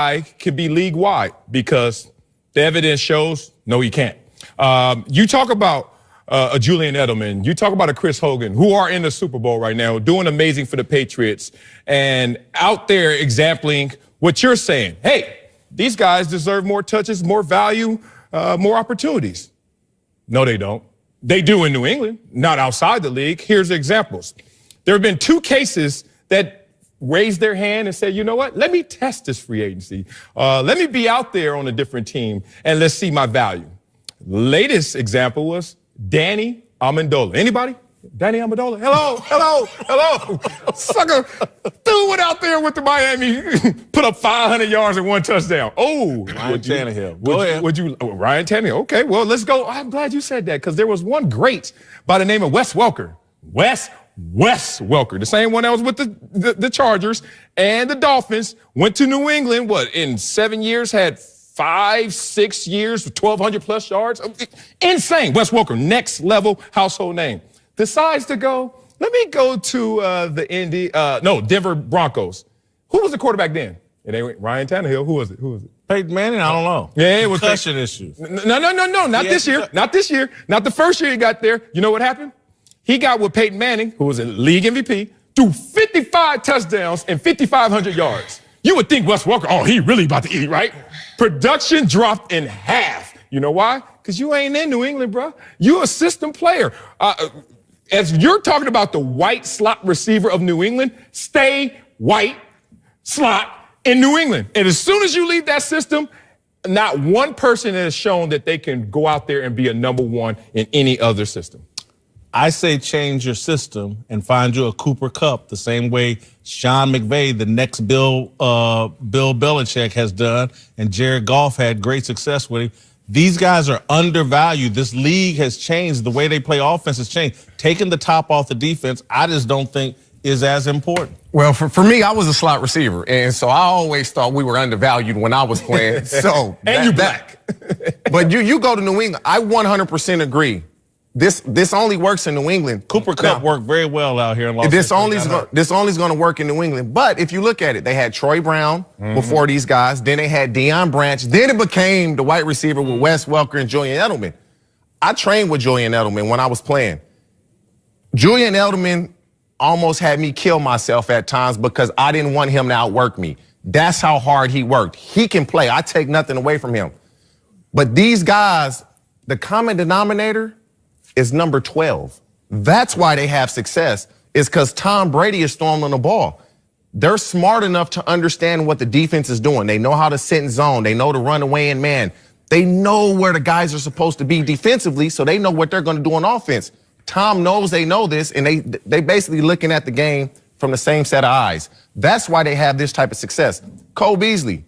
guy could be league-wide because the evidence shows, no, he can't. You talk about a Julian Edelman, you talk about a Chris Hogan, who are in the Super Bowl right now, doing amazing for the Patriots, and out there exempling what you're saying. Hey, these guys deserve more touches, more value, more opportunities. No, they don't. They do in New England, not outside the league. Here's the examples. There have been 2 cases that raised their hand and said, you know what, let me test this free agency. Let me be out there on a different team and let's see my value. Latest example was Danny Amendola. Anybody? Danny Amendola? Hello. Sucker, dude went out there with the Miami, put up 500 yards and 1 touchdown. Oh, Ryan Tannehill. Ryan Tannehill. Okay, well, let's go. I'm glad you said that because there was one great by the name of Wes Welker. Wes Welker, the same one that was with the Chargers and the Dolphins, went to New England, in 7 years, had 5-6 years with 1,200 plus yards. Insane. Wes Welker, next level household name. Decides to go, let me go to the Denver Broncos. Who was the quarterback then? It ain't Ryan Tannehill. Who was it? Peyton Manning? I don't know. Yeah, it was concussion issues. No. Not this year. Not this year. Not the first year he got there. You know what happened? He got with Peyton Manning, who was a league MVP, threw 55 touchdowns and 5,500 yards. You would think Wes Welker, he really about to eat, right? Production dropped in half. You know why? Because you ain't in New England, bro. You a system player. As you're talking about the white slot receiver of New England, stay white slot in New England. And as soon as you leave that system, not one person has shown that they can go out there and be a number 1 in any other system. I say change your system and find you a Cooper Kupp the same way Sean McVay, the next Bill Belichick, has done, and Jared Goff had great success with him. These guys are undervalued. This league has changed. The way they play offense has changed. Taking the top off the defense, I just don't think is as important. Well, for me, I was a slot receiver, and so I always thought we were undervalued when I was playing. So and you black. But you go to New England, I 100% agree. This only works in New England. Cooper Kupp worked very well out here in Los Angeles. This only is going to work in New England. But if you look at it, they had Troy Brown before these guys. Then they had Deion Branch. Then it became the white receiver with Wes Welker and Julian Edelman. I trained with Julian Edelman when I was playing. Julian Edelman almost had me kill myself at times because I didn't want him to outwork me. That's how hard he worked. He can play. I take nothing away from him. But these guys, the common denominator is number 12. That's why they have success, is because Tom Brady is throwing the ball. They're smart enough to understand what the defense is doing. They know how to sit in zone. They know to run away in man. They know where the guys are supposed to be defensively, so they know what they're going to do on offense. Tom knows they know this, and they basically looking at the game from the same set of eyes. That's why they have this type of success. Cole Beasley,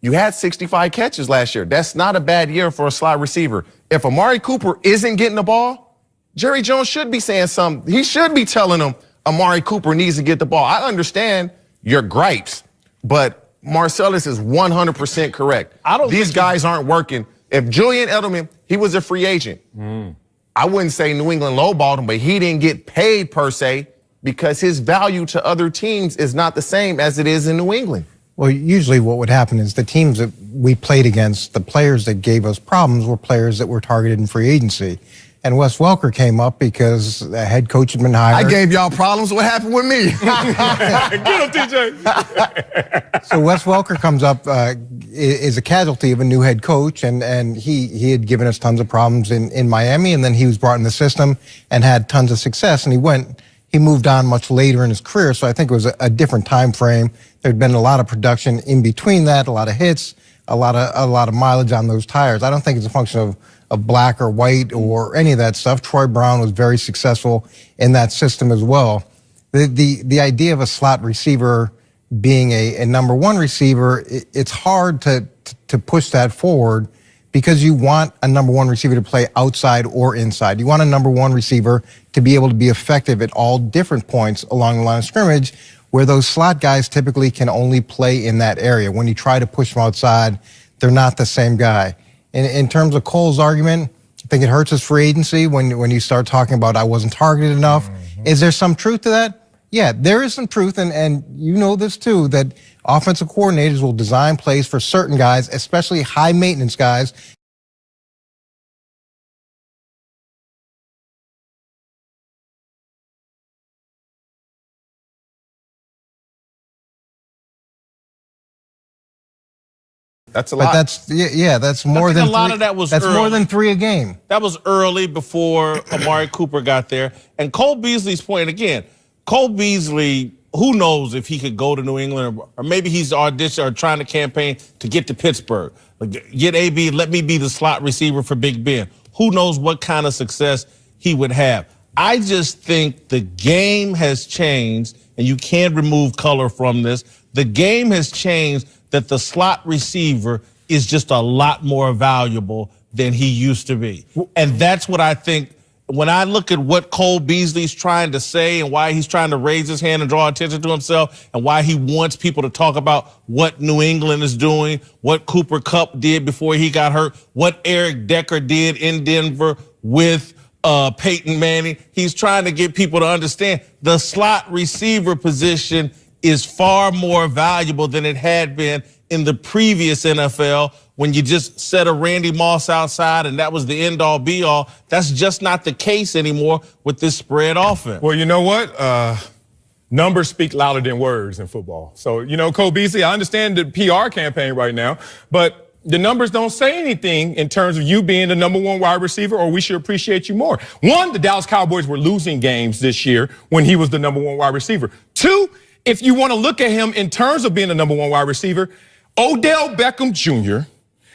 you had 65 catches last year. That's not a bad year for a slot receiver. If Amari Cooper isn't getting the ball, Jerry Jones should be saying something. He should be telling them Amari Cooper needs to get the ball. I understand your gripes, but Marcellus is 100% correct. These guys aren't working. If Julian Edelman, he was a free agent. I wouldn't say New England lowballed him, but he didn't get paid per se because his value to other teams is not the same as it is in New England. Well, usually what would happen is the teams that we played against, the players that gave us problems were players that were targeted in free agency. And Wes Welker came up because the head coach had been hired. I gave y'all problems. What happened with me? Get him, TJ. So Wes Welker comes up, is a casualty of a new head coach, and he had given us tons of problems in Miami, and then he was brought in the system and had tons of success, and he moved on much later in his career, so I think it was a different time frame. There'd been a lot of production in between that, a lot of hits, a lot of mileage on those tires. I don't think it's a function of black or white or any of that stuff. Troy Brown was very successful in that system as well. The idea of a slot receiver being a number 1 receiver, it's hard to push that forward because you want a number 1 receiver to play outside or inside. You want a number 1 receiver to be able to be effective at all different points along the line of scrimmage, where those slot guys typically can only play in that area. When you try to push them outside, they're not the same guy. In terms of Cole's argument, I think it hurts his free agency when you start talking about I wasn't targeted enough. Is there some truth to that? Yeah, there is some truth, and you know this too, that offensive coordinators will design plays for certain guys, especially high maintenance guys. That's a lot. But that's more than a lot of that was that's early. more than 3 a game. That was early before Amari Cooper got there. And Cole Beasley's point again. Cole Beasley, who knows if he could go to New England or maybe he's auditioning or trying to campaign to get to Pittsburgh. Get AB, let me be the slot receiver for Big Ben. Who knows what kind of success he would have. I just think the game has changed, and you can't remove color from this. The game has changed that the slot receiver is just a lot more valuable than he used to be. And that's what I think. When I look at what Cole Beasley's trying to say and why he's trying to raise his hand and draw attention to himself and why he wants people to talk about what New England is doing, what Cooper Kupp did before he got hurt, what Eric Decker did in Denver with Peyton Manning, he's trying to get people to understand the slot receiver position is far more valuable than it had been in the previous NFL when you just set a Randy Moss outside and that was the end-all be-all. That's just not the case anymore with this spread offense. Well, you know what? Numbers speak louder than words in football. So, you know, Cole Beasley, I understand the PR campaign right now, but the numbers don't say anything in terms of you being the #1 wide receiver, or we should appreciate you more. One, the Dallas Cowboys were losing games this year when he was the #1 wide receiver. Two, if you want to look at him in terms of being the #1 wide receiver, Odell Beckham Jr.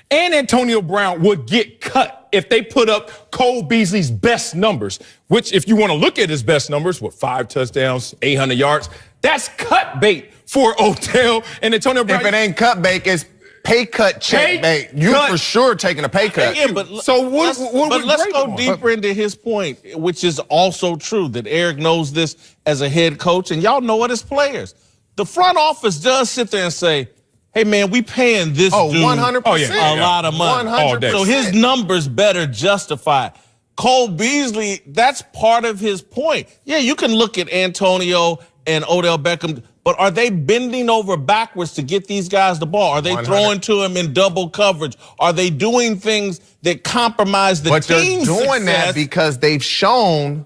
and Antonio Brown would get cut if they put up Cole Beasley's best numbers, which if you want to look at his best numbers, 5 touchdowns, 800 yards, that's cut bait for Odell and Antonio Brown. If it ain't cut bait, it's pay cut check bait. You for sure taking a pay cut. Yeah, but let's go deeper into his point, which is also true, that Eric knows this as a head coach, and y'all know it as players. The front office does sit there and say, hey, man, we paying this dude 100%. a lot of money. 100%. So his numbers better justify it. Cole Beasley, that's part of his point. Yeah, you can look at Antonio and Odell Beckham, but are they bending over backwards to get these guys the ball? Are they 100. throwing to him in double coverage? Are they doing things that compromise the team's success? But they're doing that because they've shown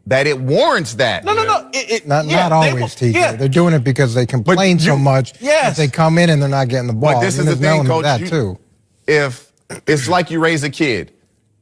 that it warrants that. No. Not always, TJ. Yeah. They're doing it because they complain so much that they come in and they're not getting the ball. But this is the thing, Coach. If it's like you raise a kid,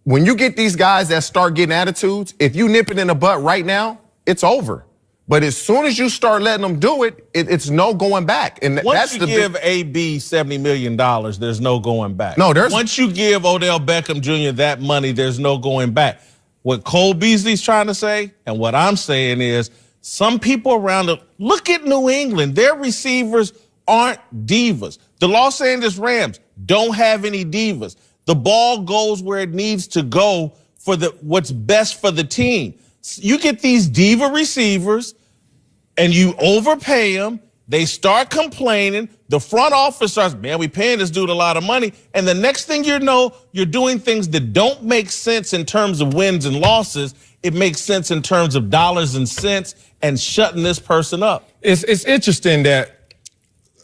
when you get these guys that start getting attitudes, if you nip it in the butt right now, it's over. But as soon as you start letting them do it, it's no going back. And once you give AB $70 million, there's no going back. No, once you give Odell Beckham Jr. that money, there's no going back. What Cole Beasley's trying to say, and what I'm saying is, some people around look at New England. Their receivers aren't divas. The Los Angeles Rams don't have any divas. The ball goes where it needs to go for what's best for the team. You get these diva receivers and you overpay them. They start complaining. The front office starts, man, we paying this dude a lot of money. And the next thing you know, you're doing things that don't make sense in terms of wins and losses. It makes sense in terms of dollars and cents and shutting this person up. It's interesting that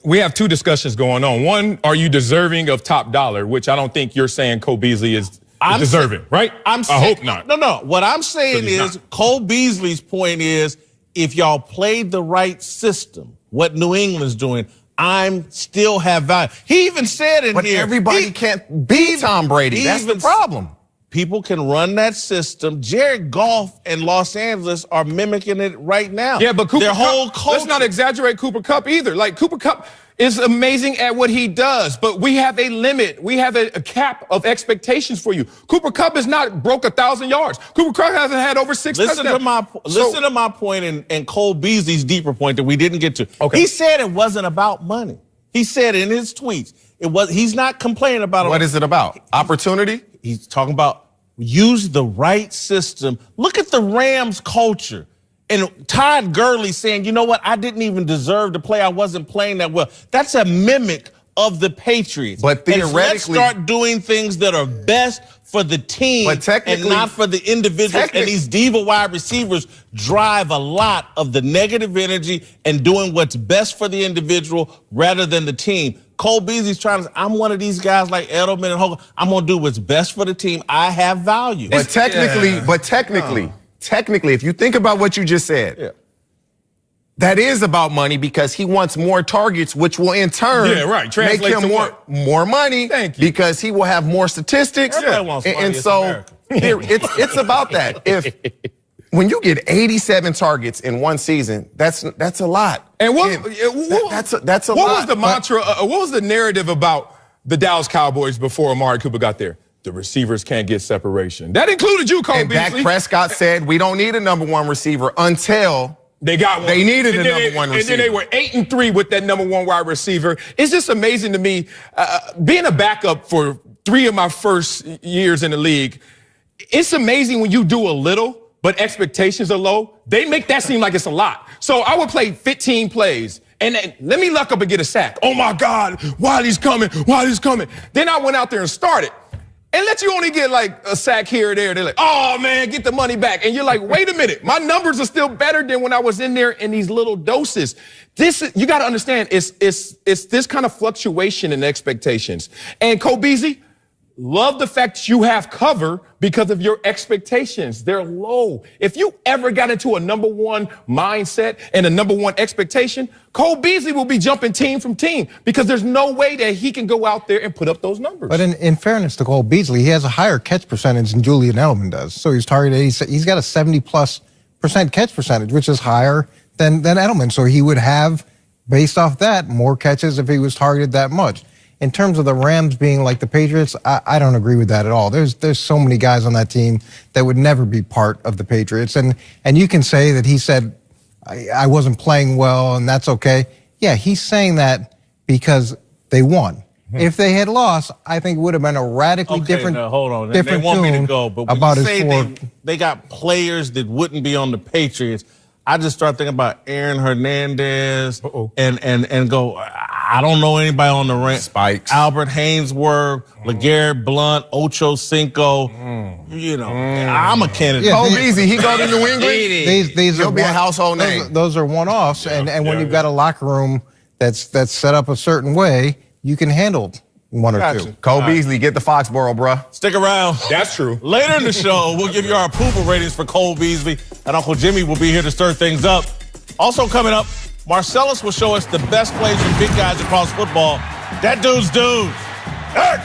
we have two discussions going on. One, are you deserving of top dollar, which I don't think you're saying Cole Beasley is deserving, right? I hope not. No. What I'm saying is Cole Beasley's point is if y'all played the right system, what New England's doing, I'm still have value. He even said in here. But everybody can't beat Tom Brady. That's the problem. People can run that system. Jared Goff and Los Angeles are mimicking it right now. Yeah, but Cooper Kupp, let's not exaggerate Cooper Kupp either. Like, Cooper Kupp is amazing at what he does, but we have a limit. We have a cap of expectations for you. Cooper Kupp has not broke 1,000 yards. Cooper Kupp hasn't had over 6 touchdowns. Listen to my point and Cole Beasley's deeper point that we didn't get to. Okay. He said it wasn't about money. He said in his tweets, he's not complaining about it. What is it about? Opportunity? He's talking about use the right system. Look at the Rams culture. And Todd Gurley saying, you know what, I didn't even deserve to play. I wasn't playing that well. That's a mimic of the Patriots. But theoretically, let's start doing things that are best for the team and not for the individuals. And these diva wide receivers drive a lot of the negative energy and doing what's best for the individual rather than the team. Cole Beasley's trying to say, I'm one of these guys like Edelman and Hogan. I'm going to do what's best for the team. I have value. But technically, if you think about what you just said, that is about money because he wants more targets, which will in turn make him more money because he will have more statistics. And so it's about that. When you get 87 targets in one season, that's a lot. And that's a lot. What was the mantra? What was the narrative about the Dallas Cowboys before Amari Cooper got there? The receivers can't get separation. That included you, Cole Beasley. And Dak Prescott said, we don't need a number one receiver until they got one. They needed a number one receiver. And then they were 8-3 with that number one wide receiver. It's just amazing to me. Being a backup for 3 of my first years in the league, it's amazing when you do a little, but expectations are low. They make that seem like it's a lot. So I would play 15 plays. And then, let me luck up and get a sack. Oh, my God, Wiley's coming, Wiley's coming. Then I went out there and started. And let you only get like a sack here or there. They're like, oh, man, get the money back. And you're like, wait a minute. My numbers are still better than when I was in there in these little doses. You got to understand, it's this kind of fluctuation in expectations. And Cole Beasley, love the fact you have cover because of your expectations. They're low. If you ever got into a number one mindset and a number one expectation, Cole Beasley will be jumping team from team because there's no way that he can go out there and put up those numbers. But in fairness to Cole Beasley, he has a higher catch percentage than Julian Edelman does. So he's targeted, he's got a 70+% catch percentage, which is higher than Edelman. So he would have, based off that, more catches if he was targeted that much. In terms of the Rams being like the Patriots, I don't agree with that at all. There's so many guys on that team that would never be part of the Patriots. And you can say that he said, I wasn't playing well and that's okay. Yeah, he's saying that because they won. If they had lost, I think it would have been a radically different hold on. different they want tune me to go, but when about you his say forward. they got players that wouldn't be on the Patriots, I just start thinking about Aaron Hernandez and go, I don't know anybody on the Rams. Spikes. Albert Hainsworth, LeGarrette Blount, Ocho Cinco. You know, I'm a candidate. Cole Beasley, he go to New England. He'll be a household name. Those are one-offs, and when you've got a locker room that's set up a certain way, you can handle one or two. Cole Beasley, get the Foxborough, bruh. Stick around. That's true. Later in the show, we'll give you our approval ratings for Cole Beasley, and Uncle Jimmy will be here to stir things up. Also coming up, Marcellus will show us the best plays from big guys across football. That dude's dude. Eric!